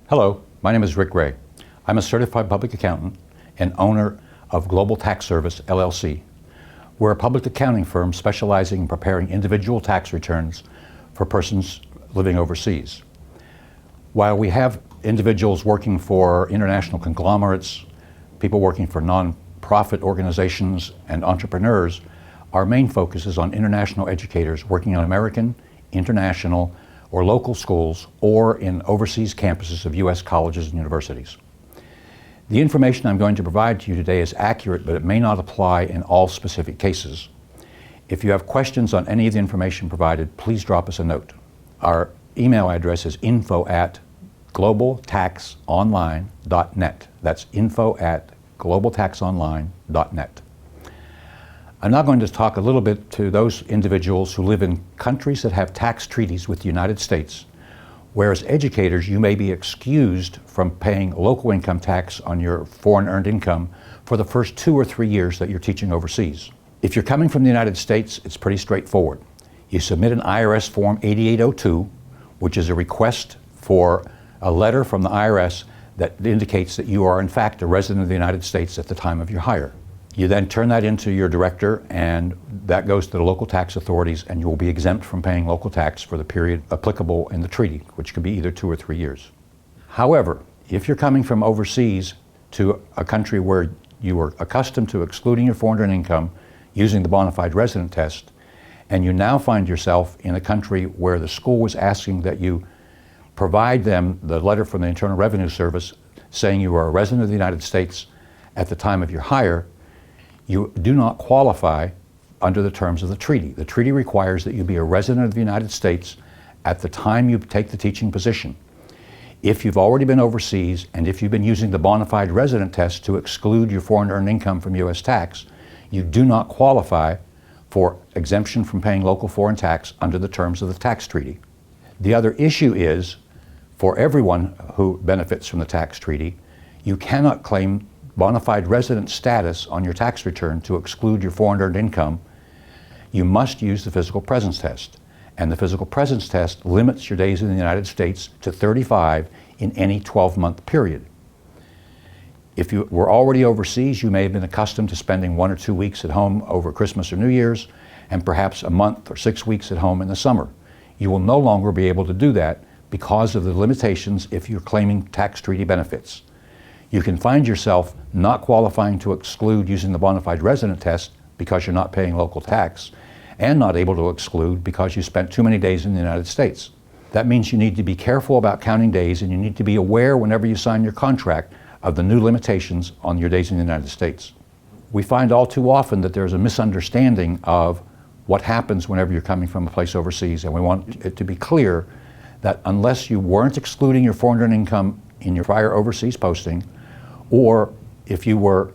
Hello, my name is Rick Ray. I'm a certified public accountant and owner of Global Tax Service, LLC. We're a public accounting firm specializing in preparing individual tax returns for persons living overseas. While we have individuals working for international conglomerates, people working for non-profit organizations and entrepreneurs, our main focus is on international educators working on American, international, or local schools or in overseas campuses of U.S. colleges and universities. The information I'm going to provide to you today is accurate, but it may not apply in all specific cases. If you have questions on any of the information provided, please drop us a note. Our email address is info@globaltaxonline.net. That's info@globaltaxonline.net. I'm now going to talk a little bit to those individuals who live in countries that have tax treaties with the United States, where as educators you may be excused from paying local income tax on your foreign earned income for the first 2 or 3 years that you're teaching overseas. If you're coming from the United States, it's pretty straightforward. You submit an IRS Form 8802, which is a request for a letter from the IRS that indicates that you are in fact a resident of the United States at the time of your hire. You then turn that into your director, and that goes to the local tax authorities, and you will be exempt from paying local tax for the period applicable in the treaty, which could be either 2 or 3 years. However, if you're coming from overseas to a country where you are accustomed to excluding your foreign earned income using the bona fide resident test, and you now find yourself in a country where the school was asking that you provide them the letter from the Internal Revenue Service saying you are a resident of the United States at the time of your hire, you do not qualify under the terms of the treaty. The treaty requires that you be a resident of the United States at the time you take the teaching position. If you've already been overseas and if you've been using the bona fide resident test to exclude your foreign earned income from U.S. tax, you do not qualify for exemption from paying local foreign tax under the terms of the tax treaty. The other issue is, for everyone who benefits from the tax treaty, you cannot claim bona fide resident status on your tax return to exclude your foreign earned income. You must use the physical presence test. And the physical presence test limits your days in the United States to 35 in any 12-month period. If you were already overseas, you may have been accustomed to spending 1 or 2 weeks at home over Christmas or New Year's, and perhaps a month or 6 weeks at home in the summer. You will no longer be able to do that because of the limitations if you're claiming tax treaty benefits. You can find yourself not qualifying to exclude using the bona fide resident test because you're not paying local tax, and not able to exclude because you spent too many days in the United States. That means you need to be careful about counting days, and you need to be aware whenever you sign your contract of the new limitations on your days in the United States. We find all too often that there's a misunderstanding of what happens whenever you're coming from a place overseas, and we want it to be clear that unless you weren't excluding your foreign earned income in your prior overseas posting, or if you were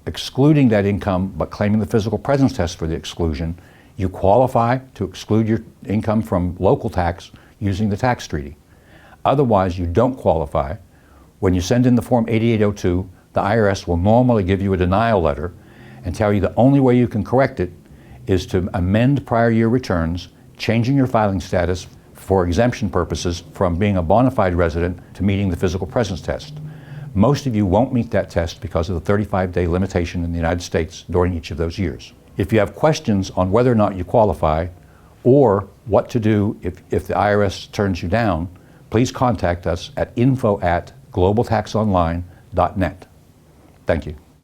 excluding that income but claiming the physical presence test for the exclusion, you qualify to exclude your income from local tax using the tax treaty. Otherwise, you don't qualify. When you send in the Form 8802, the IRS will normally give you a denial letter and tell you the only way you can correct it is to amend prior year returns, changing your filing status for exemption purposes from being a bona fide resident to meeting the physical presence test. Most of you won't meet that test because of the 35-day limitation in the United States during each of those years. If you have questions on whether or not you qualify or what to do if the IRS turns you down, please contact us at info@globaltaxonline.net. Thank you.